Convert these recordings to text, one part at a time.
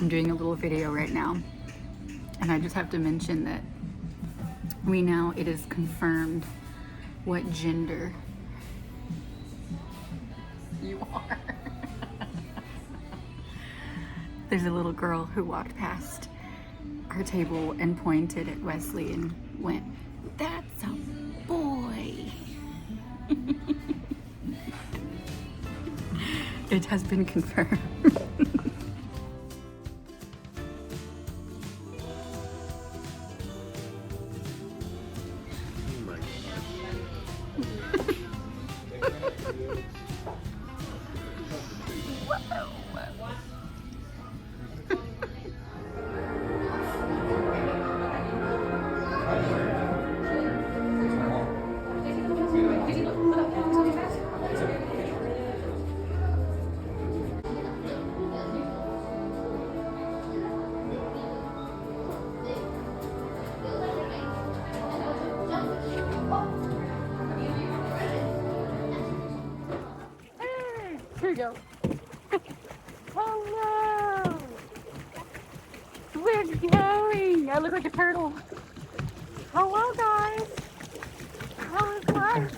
I'm doing a little video right now, and I just have to mention that it is confirmed what gender you are. There's a little girl who walked past our table and pointed at Wesley and went, "That's a boy." It has been confirmed. Here we go. Hello! We're going! I look like a turtle. Hello, guys! How is life?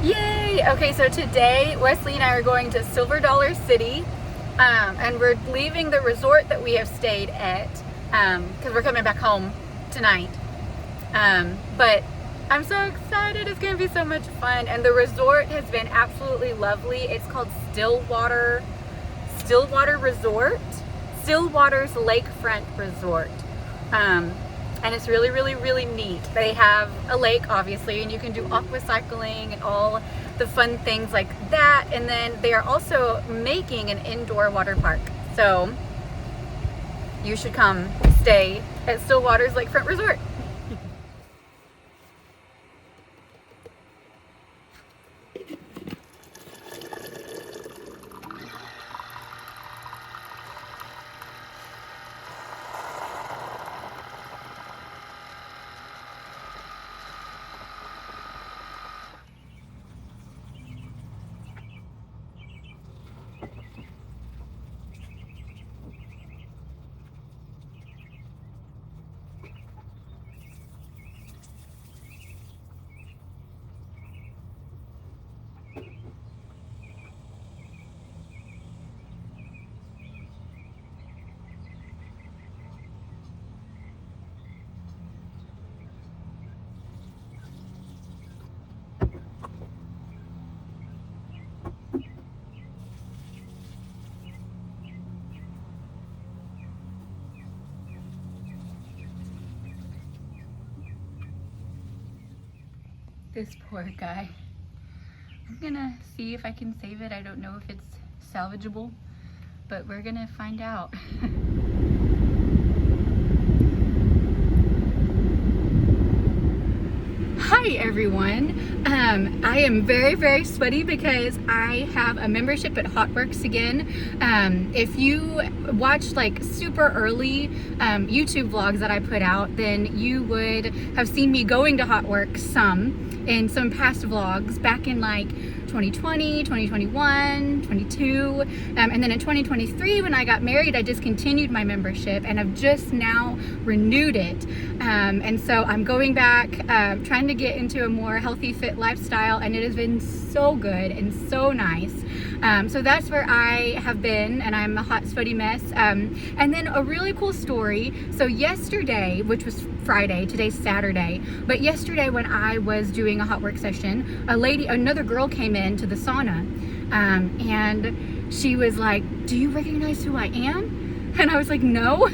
Yay! Okay, so today Wesley and I are going to Silver Dollar City, and we're leaving the resort that we have stayed at because we're coming back home tonight. But I'm so excited. It's going to be so much fun. And the resort has been absolutely lovely. It's called Stillwater's Resort. Stillwater's Lakefront Resort. And it's really, really, really neat. They have a lake, obviously, and you can do aqua cycling and all the fun things like that. And then they are also making an indoor water park. So you should come stay at Stillwater's Lakefront Resort. This poor guy. I'm gonna see if I can save it. I don't know if it's salvageable, but we're gonna find out. Hi everyone. I am very, very sweaty because I have a membership at HotWorks again. If you watched like super early YouTube vlogs that I put out, then you would have seen me going to HotWorks in some past vlogs back in like 2020, 2021, 22, and then in 2023 when I got married I discontinued my membership and I've just now renewed it, and so I'm going back trying to get into a more healthy fit lifestyle, and it has been so good and so nice. So that's where I have been, and I'm a hot sweaty mess. And then a really cool story. So yesterday, which was Friday, today's Saturday, but yesterday when I was doing a hot work session, another girl came in to the sauna, and she was like, "Do you recognize who I am?" And I was like, "No,"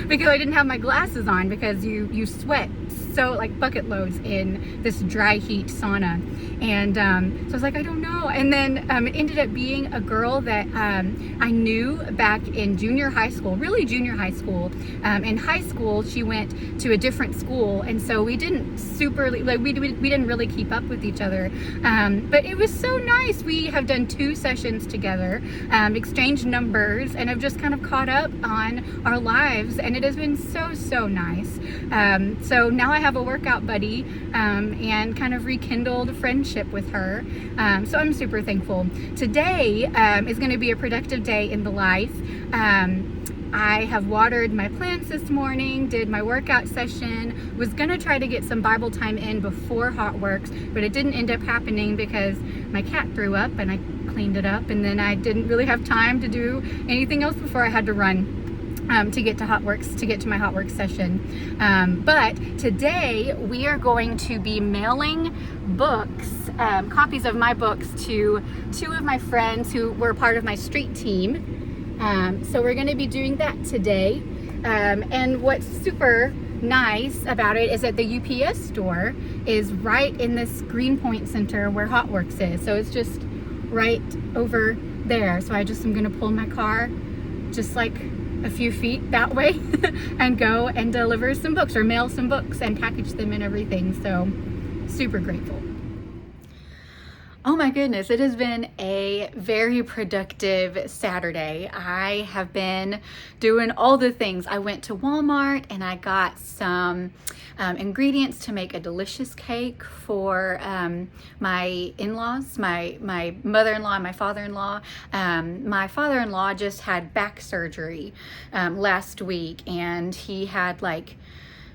because I didn't have my glasses on because you sweat so like bucket loads in this dry heat sauna. And so I was like, I don't know. And then it ended up being a girl that I knew back in junior high school, really junior high school. In high school, she went to a different school, and so we didn't we didn't really keep up with each other. But it was so nice. We have done 2 sessions together, exchanged numbers, and have just kind of caught up on our lives, and it has been so nice. So now I have a workout buddy and kind of rekindled friendship with her. So I'm super thankful. Today is going to be a productive day in the life. I have watered my plants this morning, did my workout session, was gonna try to get some Bible time in before Hot Works, but it didn't end up happening because my cat threw up and I cleaned it up, and then I didn't really have time to do anything else before I had to run to get to Hot Works, to get to my Hot Works session. But today we are going to be mailing books, copies of my books, to two of my friends who were part of my street team. So we're going to be doing that today. And what's super nice about it is that the UPS store is right in this Greenpoint Center where Hot Works is. So it's just right over there. So I just am going to pull my car just like a few feet that way and go and deliver some books or mail some books and package them and everything. So super grateful. Oh my goodness, it has been a very productive Saturday. I have been doing all the things. I went to Walmart and I got some ingredients to make a delicious cake for my in-laws, my mother-in-law and my father-in-law. My father-in-law just had back surgery last week, and he had like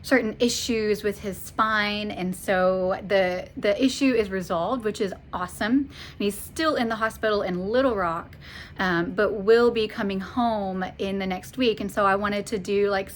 certain issues with his spine, and so the issue is resolved, which is awesome. And he's still in the hospital in Little Rock, but will be coming home in the next week. And so I wanted to do like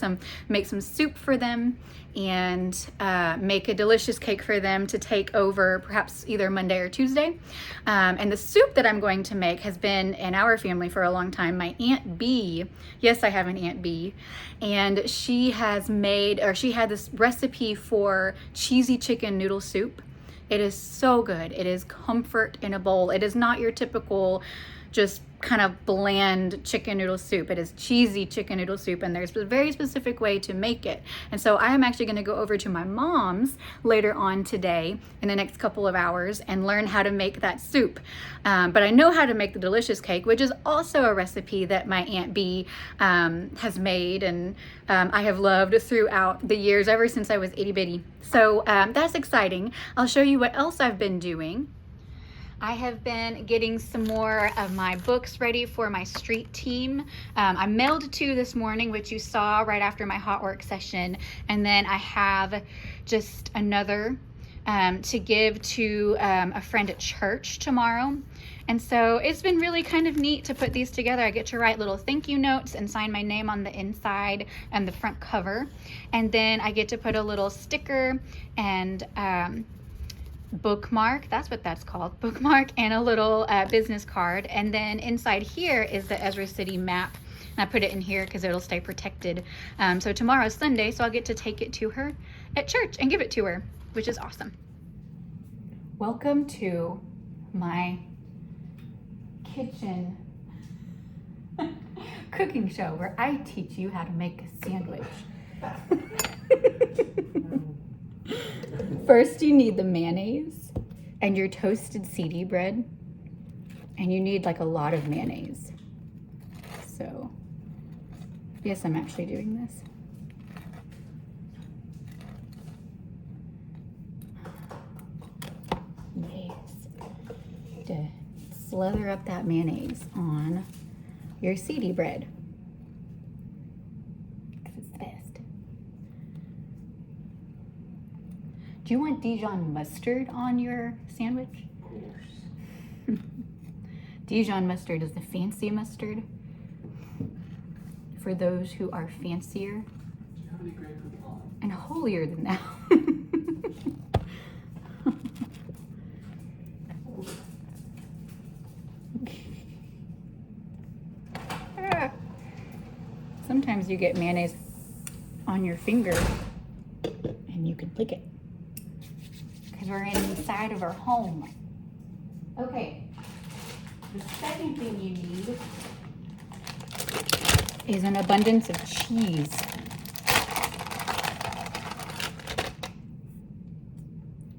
make some soup for them and make a delicious cake for them to take over perhaps either Monday or Tuesday. And the soup that I'm going to make has been in our family for a long time. My Aunt B, yes, I have an Aunt B, and she has made, or she had this recipe for cheesy chicken noodle soup. It is so good. It is comfort in a bowl. It is not your typical just kind of bland chicken noodle soup. It is cheesy chicken noodle soup, and there's a very specific way to make it. And so I am actually going to go over to my mom's later on today in the next couple of hours and learn how to make that soup. But I know how to make the delicious cake, which is also a recipe that my Aunt B has made, and I have loved throughout the years ever since I was itty bitty. So that's exciting. I'll show you what else I've been doing. I have been getting some more of my books ready for my street team. I mailed 2 this morning, which you saw right after my Hot Work session. And then I have just another to give to a friend at church tomorrow. And so it's been really kind of neat to put these together. I get to write little thank you notes and sign my name on the inside and the front cover. And then I get to put a little sticker and bookmark, that's what that's called, bookmark, and a little business card. And then inside here is the Ezra City map, and I put it in here because it'll stay protected. So tomorrow's Sunday, so I'll get to take it to her at church and give it to her, which is awesome. Welcome to my kitchen cooking show where I teach you how to make a sandwich. First, you need the mayonnaise and your toasted CD bread, and you need like a lot of mayonnaise. So, yes, I'm actually doing this. Yes. To slather up that mayonnaise on your CD bread. Do you want Dijon mustard on your sandwich? Of course. Dijon mustard is the fancy mustard for those who are fancier. Do you have any Grey Poupon? And holier than thou. Sometimes you get mayonnaise on your finger and you can lick it. Because we're inside of our home. Okay, the second thing you need is an abundance of cheese.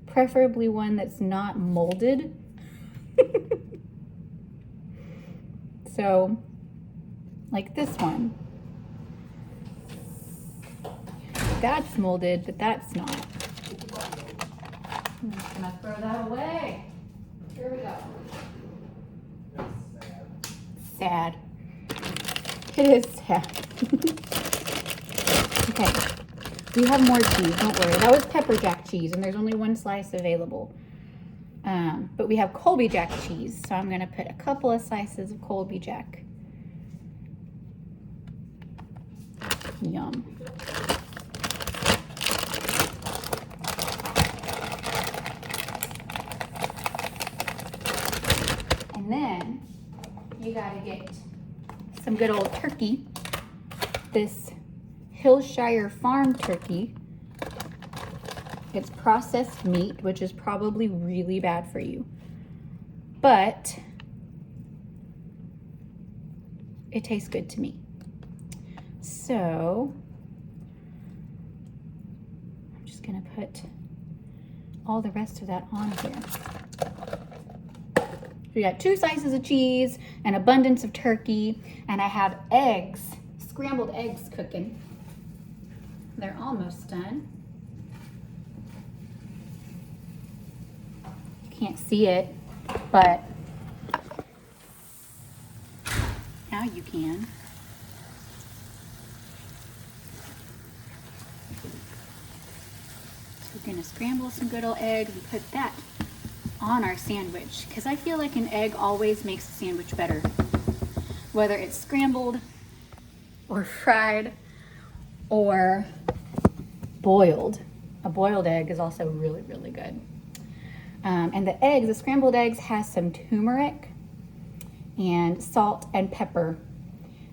Preferably one that's not molded. So, like this one. That's molded, but that's not. I'm just gonna throw that away. Here we go. Sad. It is sad. Okay. We have more cheese, don't worry. That was pepper jack cheese, and there's only one slice available. But we have Colby Jack cheese, so I'm gonna put a couple of slices of Colby Jack. Yum. And then you gotta get some good old turkey. This Hillshire Farm turkey. It's processed meat, which is probably really bad for you. But it tastes good to me. So I'm just gonna put all the rest of that on here. We got 2 slices of cheese, an abundance of turkey, and I have eggs, scrambled eggs cooking. They're almost done. Can't see it, but now you can. So we're gonna scramble some good old eggs and put that on our sandwich, because I feel like an egg always makes a sandwich better, whether it's scrambled or fried or boiled. A boiled egg is also really, really good. And the eggs, the scrambled eggs, has some turmeric and salt and pepper.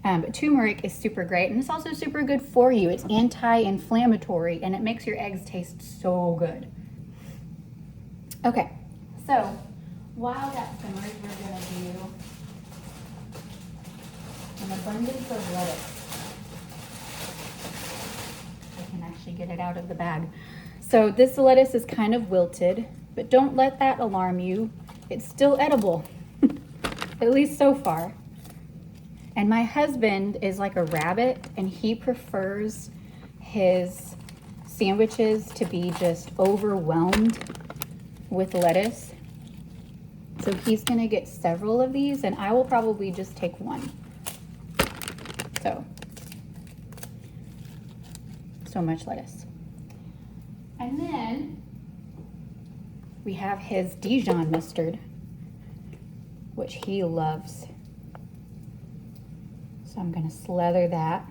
But turmeric is super great, and it's also super good for you. It's anti-inflammatory, and it makes your eggs taste so good. Okay, so while that simmers, we're gonna do an abundance of lettuce. I can actually get it out of the bag. So this lettuce is kind of wilted, but don't let that alarm you. It's still edible, at least so far. And my husband is like a rabbit, and he prefers his sandwiches to be just overwhelmed with lettuce. So he's gonna get several of these, and I will probably just take one. So much lettuce. And then we have his Dijon mustard, which he loves. So I'm gonna slather that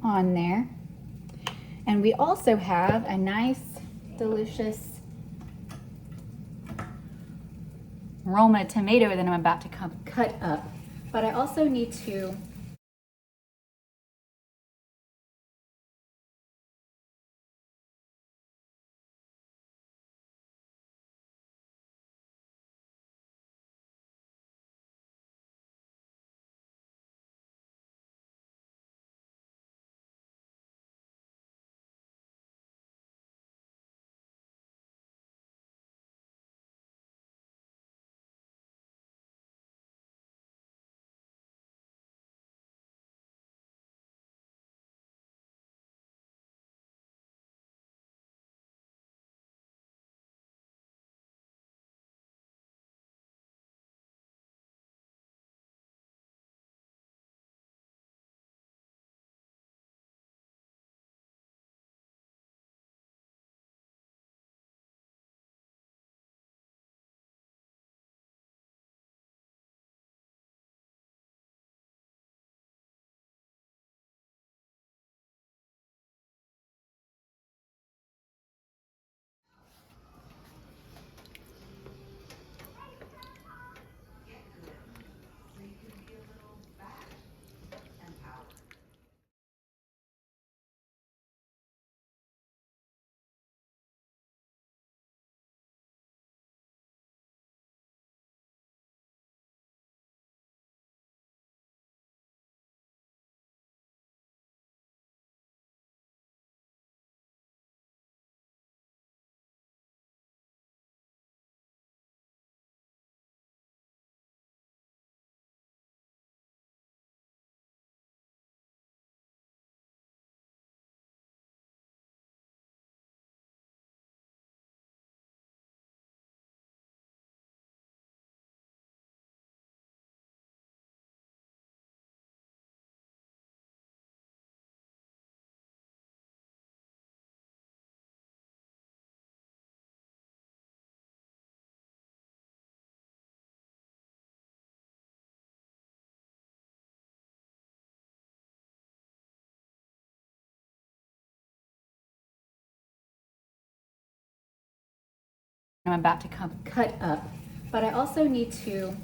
on there. And we also have a nice, delicious Roma tomato that I'm about to cut up. But I also need to I'm about to cut up, but I also need to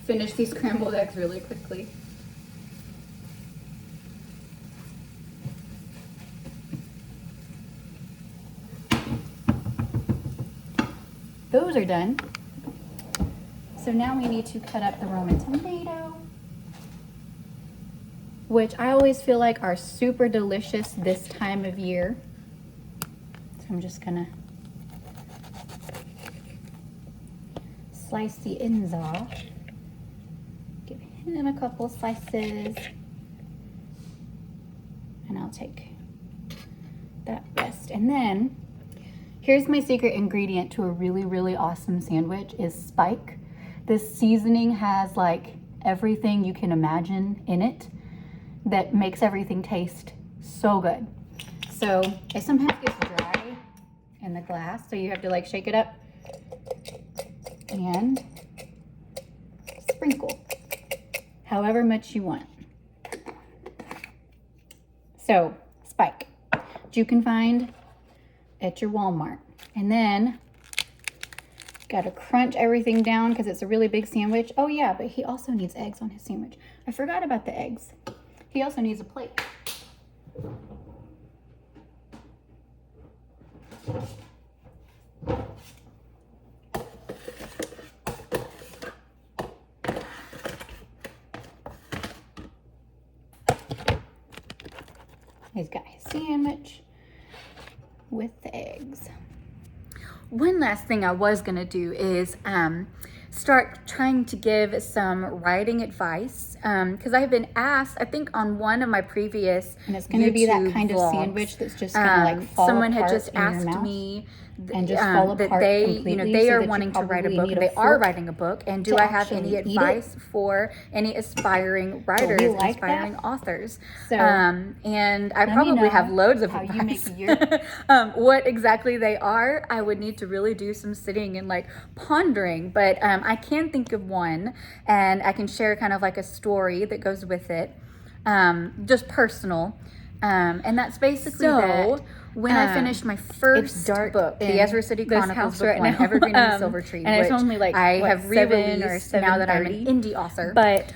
finish these scrambled eggs really quickly. Those are done. So now we need to cut up the Roman tomato, which I always feel like are super delicious this time of year. So I'm just gonna slice the ends off. Give him a couple slices. And I'll take that rest. And then here's my secret ingredient to a really, really awesome sandwich is spike. This seasoning has like everything you can imagine in it that makes everything taste so good. So it sometimes gets dry in the glass, so you have to like shake it up and sprinkle however much you want. So spike, which you can find at your Walmart. And then got to crunch everything down because it's a really big sandwich. Oh yeah, but he also needs eggs on his sandwich. I forgot about the eggs. He also needs a plate. He's got his sandwich with the eggs. One last thing I was gonna do is start trying to give some writing advice because I've been asked, I think on one of my previous And it's going to be that YouTube kind vlogs, of sandwich that's just going to like fall someone apart had just in your asked mouth me and just fall that apart they, completely, you know, they so are that you wanting to write a probably book. need a They are fork writing a book, and do to I have any actually eat advice for any aspiring writers, we like aspiring that? authors? So, And I let me probably have know loads of how you advice. make your What exactly they are, I would need to really do some sitting and like pondering, but I can think of one, and I can share kind of like a story that goes with it, just personal, and that's basically that when I finished my first dark book, the in Ezra City this Chronicles house book right one, now. Evergreen and the Silver Tree, and it's which only like I what, have 7 or re-released now that I'm an 7:30. indie author. But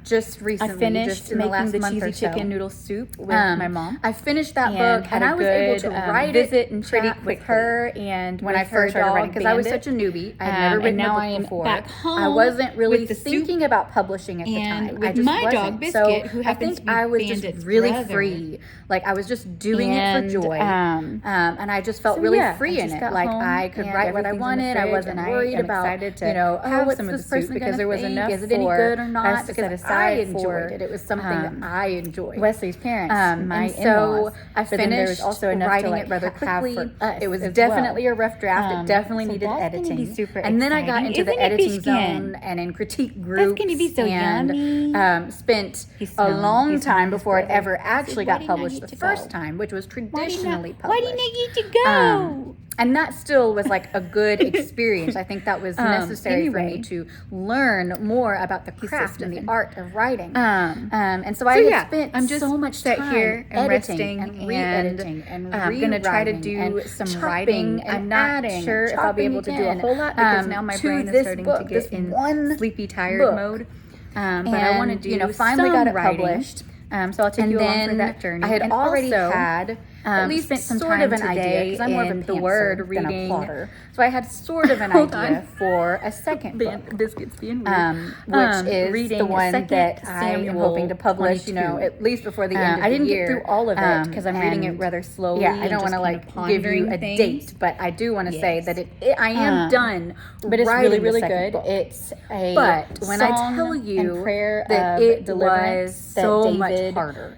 Just recently, I finished just in the making last the month cheesy or so. chicken noodle soup with my mom. I finished that And book, had and a I was able to good, write visit it and pretty chat with quickly. her and When with I first her started dog, writing, because I was Bandit. such a newbie, I had never And written now a I book am before. back I home wasn't really with the soup thinking about publishing at the and time. with I just my wasn't. dog Biscuit, who I happens think to be I was just Bandit's really brother. free. Like I was just doing it And, for joy, and I just felt so really yeah, free I in just it. got Like home I could and write what I everything's in the wanted. I fridge, wasn't and I worried am about, excited to you know, have what's some of this the soup person because gonna there was think? enough Is it any for good or not? us to set Because aside I enjoyed for, it. It was something that I enjoyed. Wesley's parents, my And so in-laws. I But then there was finished also enough writing to, like, it rather have quickly. for us It was as definitely well. a rough draft. It definitely So needed that's gonna editing. be super And then I got exciting. into the Isn't it, editing Biskin? zone and in critique groups. gonna be so and yummy. spent He's a smelling- long he's time smelling his before it brother. ever He actually said, "Why got didn't I published get the to first go? time, which was Why traditionally published. didn't I get to go? And that still was like a good experience. I think that was necessary for anyway. me to learn more about the craft and the sniffing. art of writing. And so so I had yeah, spent I'm just so much sat time here and editing resting and re-editing and I'm gonna try to do and some chopping writing. and I'm not adding sure and if I'll be able to do a chopping whole lot because again, now my to brain is this starting book, to this get in one sleepy, tired book. mode. But and, I want to do, you know, finally some got it writing. published. So I'll take And you along then for that journey. I had and already also, had at least spent some sort time of an idea today because I'm more of a in the pantser Word than a reading. plotter. So I had sort of an Hold idea on. for a second book, Biscuits being weird. which is reading the one Second that I am Samuel hoping to publish. You know, 22. at least before the end of I didn't the year. get through all of it because I'm reading it and rather slowly. Yeah, I and don't just want to kind of like give you pondering a things. date, but I do want to say Yes. that I am done. But it's writing really, the really second good. book. It's a But when I song tell you and prayer that of it deliverance was that so David, much harder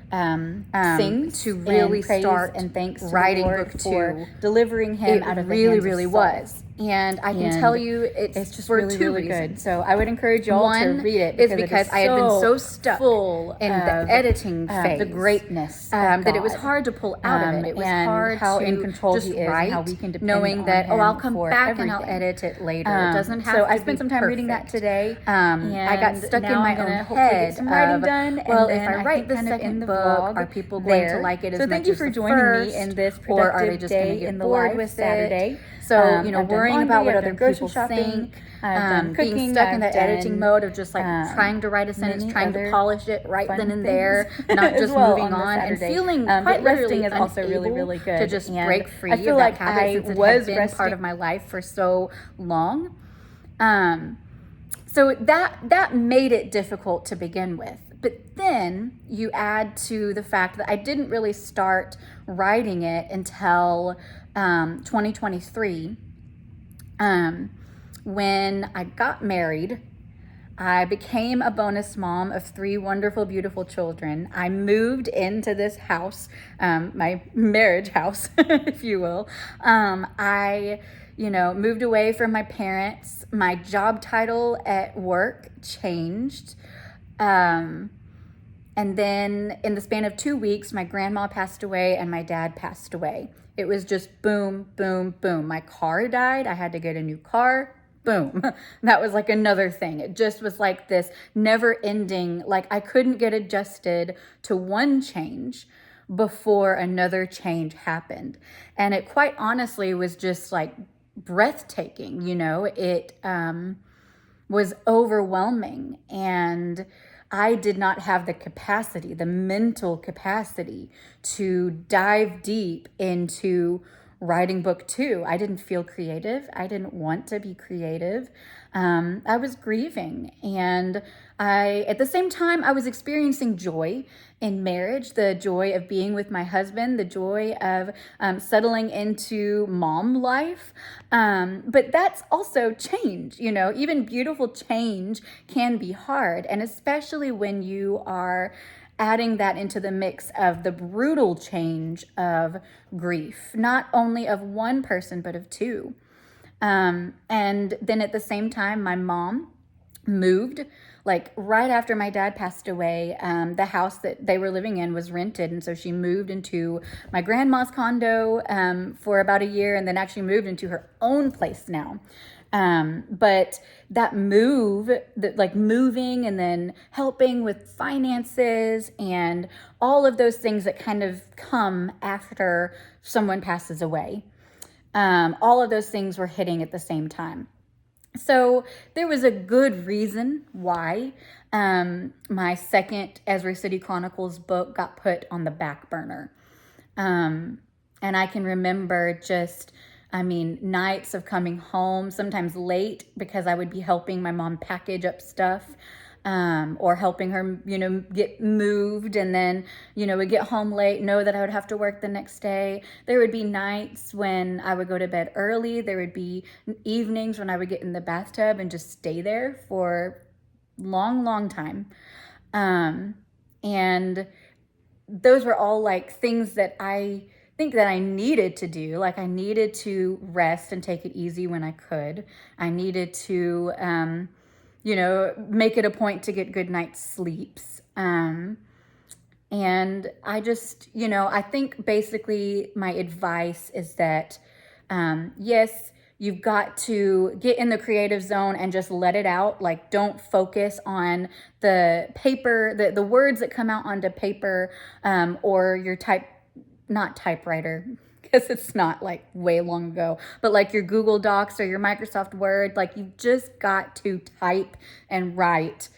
sings to really and praise start and thanks to writing the Lord book for two, delivering him it out of the really, hands of really Saul. was. And I can tell you it's just for really, two really reasons. good. So I would encourage y'all to One read it is because I had been so stuck full in the editing phase, the greatness that it was God. hard to pull out of it. It was and hard how to in control just he is write, and how we can depend knowing on that him I'll come for back and I'll everything. edit it later. It doesn't have so to I spent be some time reading that perfect. today. I got stuck in my own head Get some writing of, done. well, and if then I write the think kind of second in the book, vlog are people going to like it as so much thank you as for the joining first, me in this or are they productive just going to day get in the bored life with Saturday. it? So, I've done worrying laundry, about what I've other done grocery people shopping, think, I've done being cooking, stuck in I've that editing done, mode of just like trying to write a sentence, many trying to other polish it right fun then and things there, not as just well moving on the on and Saturday. feeling But quite literally resting is also really, unable really good. to just And break free I feel of that like habit I since it was had been resting part of my life for so long. So that made it difficult to begin with. But then you add to the fact that I didn't really start writing it until 2023. When I got married, I became a bonus mom of 3 wonderful, beautiful children. I moved into this house, my marriage house, if you will. I moved away from my parents. My job title at work changed. And then in the span of 2 weeks, my grandma passed away and my dad passed away. It was just boom, boom, boom. My car died. I had to get a new car. Boom. That was like another thing. It just was like this never ending, like I couldn't get adjusted to one change before another change happened. And it quite honestly was just like breathtaking, it was overwhelming. And I did not have the capacity, the mental capacity to dive deep into writing book 2. I didn't feel creative. I didn't want to be creative. I was grieving, and at the same time, I was experiencing joy in marriage, the joy of being with my husband, the joy of settling into mom life. But that's also change, even beautiful change can be hard. And especially when you are adding that into the mix of the brutal change of grief, not only of one person, but of 2. And then at the same time, my mom moved, like right after my dad passed away. The house that they were living in was rented. And so she moved into my grandma's condo for about a year, and then actually moved into her own place now. But that move, like moving and then helping with finances and all of those things that kind of come after someone passes away, all of those things were hitting at the same time. So there was a good reason why my second Ezra City Chronicles book got put on the back burner. And I can remember nights of coming home, sometimes late, because I would be helping my mom package up stuff, or helping her, get moved, and then, would get home late, know that I would have to work the next day. There would be nights when I would go to bed early. There would be evenings when I would get in the bathtub and just stay there for long, long time. And those were all like things that I think that I needed to do. Like I needed to rest and take it easy when I could. I needed to, make it a point to get good night's sleeps. And I just, I think basically my advice is that, yes, you've got to get in the creative zone and just let it out. Like, don't focus on the paper, the words that come out onto paper, or your not typewriter, because it's not like way long ago, but like your Google Docs or your Microsoft Word. Like, you've just got to type and write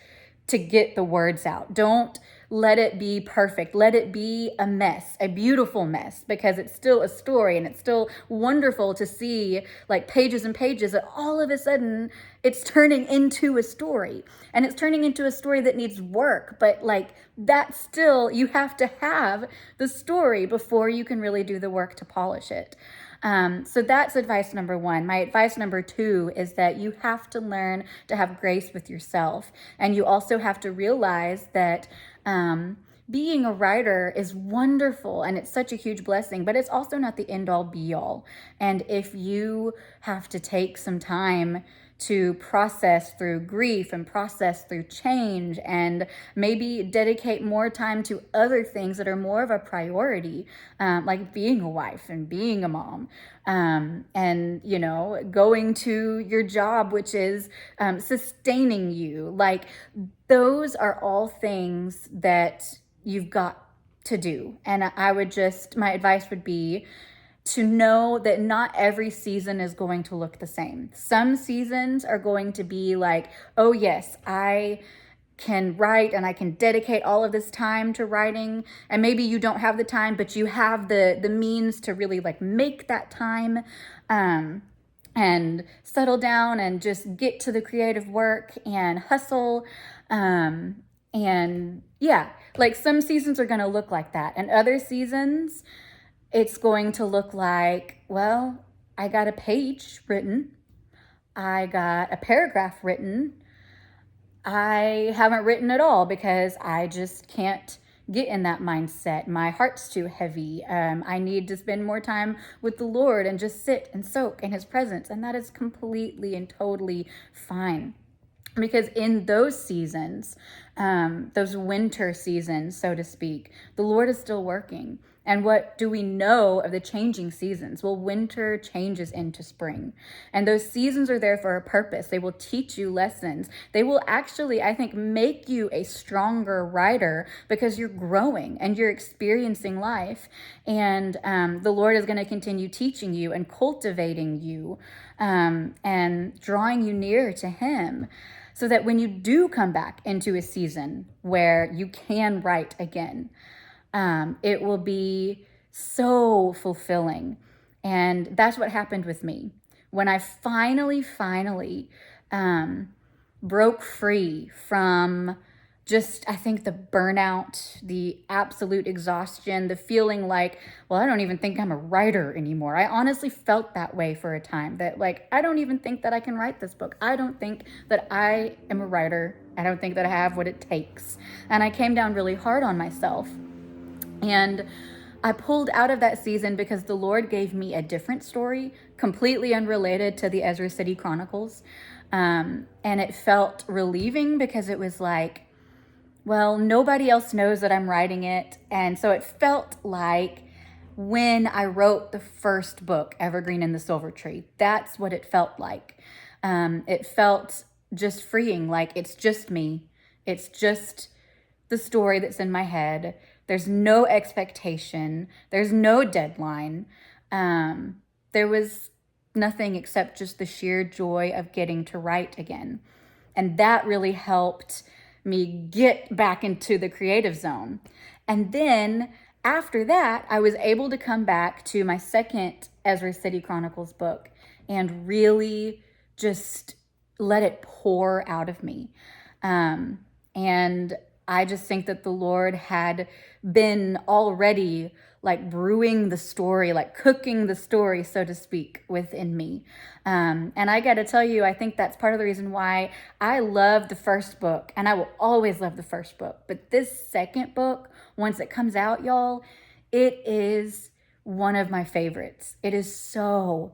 to get the words out. Don't let it be perfect. Let it be a mess, a beautiful mess, because it's still a story, and it's still wonderful to see like pages and pages that all of a sudden it's turning into a story, and it's turning into a story that needs work. But like, that's still, you have to have the story before you can really do the work to polish it. So that's advice number 1. My advice number 2 is that you have to learn to have grace with yourself. And you also have to realize that being a writer is wonderful and it's such a huge blessing, but it's also not the end all be all. And if you have to take some time to process through grief and process through change and maybe dedicate more time to other things that are more of a priority, like being a wife and being a mom, and, you know, going to your job, which is sustaining you. Like, those are all things that you've got to do. And my advice would be to know that not every season is going to look the same. Some seasons are going to be like, oh yes, I can write and I can dedicate all of this time to writing. And maybe you don't have the time, but you have the means to really like make that time, and settle down and just get to the creative work and hustle. And yeah, like some seasons are going to look like that. And other seasons, it's going to look like, well, I got a page written. I got a paragraph written. I haven't written at all because I just can't get in that mindset. My heart's too heavy. I need to spend more time with the Lord and just sit and soak in his presence. And that is completely and totally fine. Because in those seasons, those winter seasons, so to speak, the Lord is still working. And what do we know of the changing seasons? Well, winter changes into spring. And those seasons are there for a purpose. They will teach you lessons. They will actually, I think, make you a stronger writer because you're growing and you're experiencing life. And the Lord is going to continue teaching you and cultivating you, and drawing you near to him, so that when you do come back into a season where you can write again, it will be so fulfilling. And that's what happened with me. When I finally broke free from just, I think, the burnout, the absolute exhaustion, the feeling like, well, I don't even think I'm a writer anymore. I honestly felt that way for a time, that like, I don't even think that I can write this book. I don't think that I am a writer. I don't think that I have what it takes. And I came down really hard on myself. And I pulled out of that season because the Lord gave me a different story, completely unrelated to the Ezra City Chronicles. And it felt relieving because it was like, well, nobody else knows that I'm writing it. And so it felt like when I wrote the first book, Evergreen and the Silver Tree, that's what it felt like. It felt just freeing, like it's just me. It's just the story that's in my head. There's no expectation. There's no deadline. There was nothing except just the sheer joy of getting to write again. And that really helped me get back into the creative zone. And then after that, I was able to come back to my second Ezra City Chronicles book and really just let it pour out of me. And I just think that the Lord had been already like brewing the story, like cooking the story, so to speak, within me. And I got to tell you, I think that's part of the reason why I love the first book, and I will always love the first book. But this second book, once it comes out, y'all, it is one of my favorites. It is so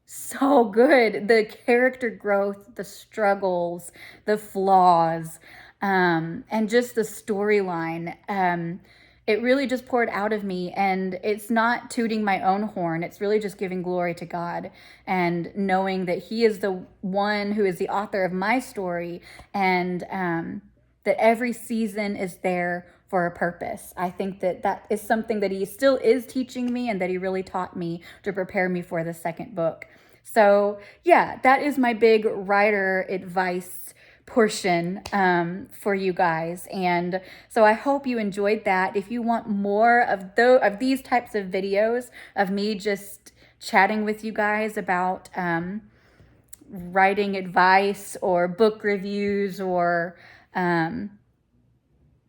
good. The character growth, the struggles, the flaws, and just the storyline. It really just poured out of me, and it's not tooting my own horn. It's really just giving glory to God and knowing that he is the one who is the author of my story, and that every season is there for a purpose. I think that that is something that he still is teaching me, and that he really taught me to prepare me for the second book. So yeah, that is my big writer advice portion for you guys. And so I hope you enjoyed that. If you want more of these types of videos of me just chatting with you guys about writing advice or book reviews or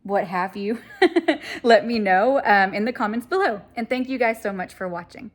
what have you, let me know in the comments below. And thank you guys so much for watching.